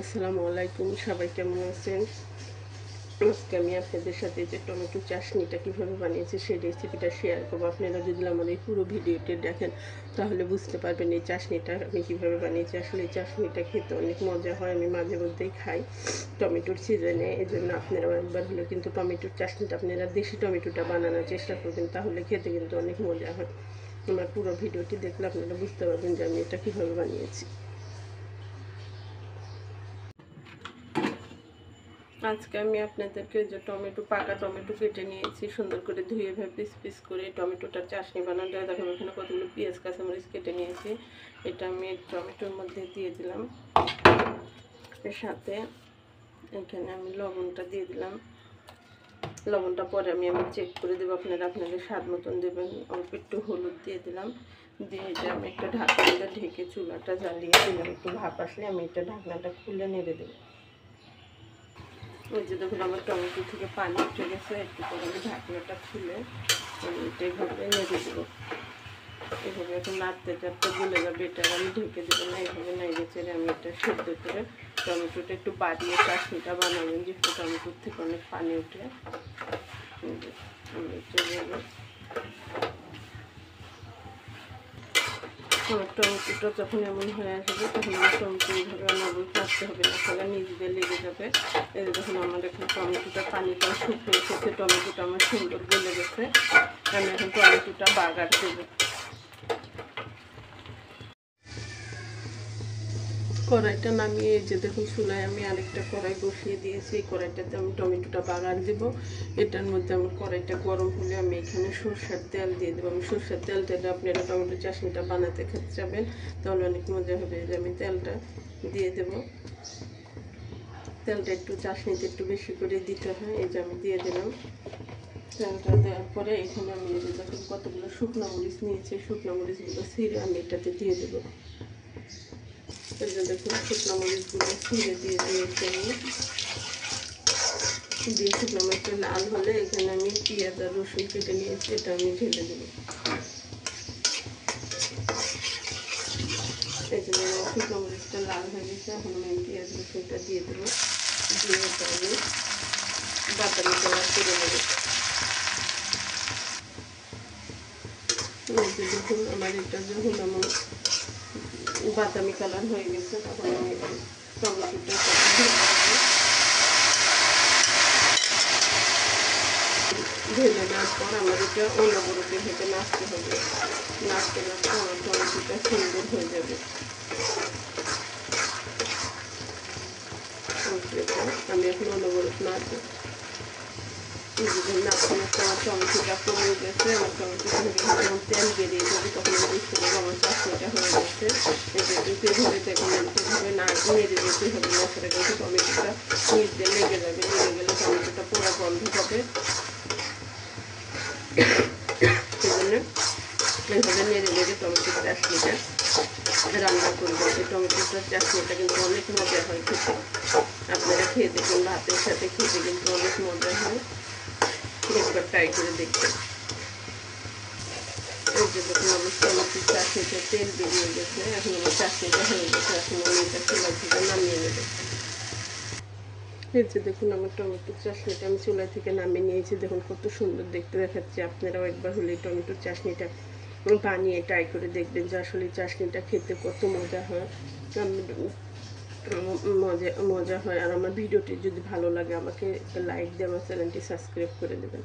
আসসালামু আলাইকুম, সবাই কেমন আছেন? আজকে আমি আপনাদের সাথে যে টমেটো চাটনিটা কীভাবে বানিয়েছি সেই রেসিপিটা শেয়ার করবো। আপনারা যদি আমার এই পুরো ভিডিওটি দেখেন তাহলে বুঝতে পারবেন এই চাটনিটা আমি কীভাবে বানিয়েছি। আসলে এই চাটনিটা খেতে অনেক মজা হয়, আমি মাঝে মধ্যেই খাই টমেটোর সিজনে। এই জন্য আপনারাও একবার হলে কিন্তু টমেটোর চাটনিটা আপনারা দেশি টমেটোটা বানানোর চেষ্টা করবেন, তাহলে খেতে কিন্তু অনেক মজা হয়। আমার পুরো ভিডিওটি দেখলে আপনারা বুঝতে পারবেন যে আমি এটা কীভাবে বানিয়েছি। আজকে আমি আপনাদেরকে যে পাকা টমেটো কেটে নিয়েছি, সুন্দর করে ধুয়ে পিস পিস করে টমেটোটার চাটনি বানানো দেখাবো। এখানে কতগুলো পেঁয়াজ কাঁচামরিচ কেটে নিয়েছি, এটা আমি টমেটোর মধ্যে দিয়ে দিলাম। এর সাথে এখানে আমি লবণটা দিয়ে দিলাম। লবণটা পরে আমি চেক করে দেবো, আপনারা আপনাদের স্বাদ মতন দেবেন। অল্প একটু হলুদ দিয়ে দিলাম, দিয়ে এটা আমি একটা ঢাকনাটা ঢেকে চুলাটা জ্বালিয়ে দিলাম। একটু ভাপ আসলে আমি এটা ঢাকনাটা খুলে নেড়ে দেবো। ওই যে দেখুন আমার টমেটো থেকে পানি উঠে গেছে, একটু করে আমি ঢাকনাটা খুলে আমি এটা এইভাবে নেড়ে দেবো। এইভাবে এখন নাড়তে চাড়তে গলে যাবে, এটা আমি ঢেকে দেবো না। এইভাবে নেড়ে চেড়ে আমি এটা সেদ্ধ করে টমেটোটা একটু বাড়িয়ে চাটনিটা বানাবেন, যেহেতু টমেটোর থেকে অনেক পানি উঠে। আমি এটা আমার টমেটোটা যখন এমন হয়ে আসবে তখন আমার টমেটো এইভাবে অনবরত কাটতে হবে না, তাহলে নিজে লেগে যাবে। এই যখন আমার এখন টমেটোটা পানিটা শুকিয়ে এসেছে, টমেটোটা আমার সুন্দর গলে গেছে, আমি এখন টমেটোটা বাগার দেবো। কড়াইটা নামিয়ে এই যে দেখুন চুলায় আমি আরেকটা কড়াই বসিয়ে দিয়েছি। এই কড়াইটাতে আমি টমেটোটা বাগার দেব। এটার মধ্যে আমার কড়াইটা গরম হলে আমি এখানে সরষের তেল দিয়ে দেবো। আমি সরষের তেল দিলে আপনারা টমেটো চাটনিটা বানাতে খেতে যাবেন, তাহলে অনেক মজা হবে। যে আমি তেলটা দিয়ে দেব। তেলটা একটু চাটনিতে একটু বেশি করে দিতে হয়, এই যে আমি দিয়ে দিলাম। তেলটা দেওয়ার পরে এখানে আমি দেখুন কতগুলো শুকনো মরিচ নিয়েছি, শুকনো মরিচগুলো ছিঁড়ে আমি এটাতে দিয়ে দেবো। এই যে দেখুন শুকনো মরিচগুলো ছিঁড়ে দিয়ে দিয়েছি আমি। দিয়ে শুকনো মরিচটা লাল হলে এখানে আমি পেঁয়াজ আর রসুন কেটে নিয়েছি, এটা আমি ঢেলে দেবো। এই যে শুকনো মরিচটা লাল হয়ে গেছে, এখন আমি পেঁয়াজ রসুনটা দিয়ে দেবো। দিয়ে এটা আমি বাদামি কালার করে নেবো। এই যে দেখুন আমার এটা যখন আমার বাদামি কালার হয়ে গেছে, তখন আমি টমেটোটা ভেজে নেওয়ার পর আমার এটা অনবরত ভেজে নাড়তে হবে। নাড়তে নাড়তে আমার টমেটোটা সুন্দর হয়ে যাবে। আমি এখন অনবরত নাড়বো। নাড়তে নাড়তে আমার টমেটোটা কমে গেছে, আমার টমেটো থেকে যখন তেল বেরিয়ে যাবে তখন আমি বুঝতে পারবো আমার চাটনিটা হয়ে গেছে। এভাবে দেখুন এভাবে নেড়ে যেতে হবে, না সেটা কিন্তু টমেটোটা নিচে লেগে যাবে। লেগে গেলে টমেটোটা পুরো বন্ধ হবে। সেজন্য এইভাবে নেড়ে নেড়ে টমেটোর চাটনিটা রান্না করবো। এই টমেটোটার চাটনিটা কিন্তু অনেক মজা হয় খেতে। আপনারা খেয়ে দেখুন, ভাতের সাথে খেতে কিন্তু অনেক মজা হয়, একবার ট্রাই করে দেখবেন। এই যে দেখুন আমার টমেটোর চাটনিটা তেল বেরিয়ে গেছে, এখন আমার চাটনিটা হয়ে গেছে। এখন আমি এটা চুলা থেকে নামিয়ে নেব। এই যে দেখুন আমার টমেটোর চাটনিটা আমি চুলা থেকে নামিয়ে নিয়েছি, দেখুন কত সুন্দর দেখতে দেখাচ্ছে। আপনারাও একবার হলে টমেটোর চাটনিটা বানিয়ে ট্রাই করে দেখবেন যে আসলে চাটনিটা খেতে কত মজা হয়। মজা হয়। আর আমার ভিডিওটি যদি ভালো লাগে আমাকে একটা লাইক দিয়ে আমার চ্যানেলটি সাবস্ক্রাইব করে দেবেন।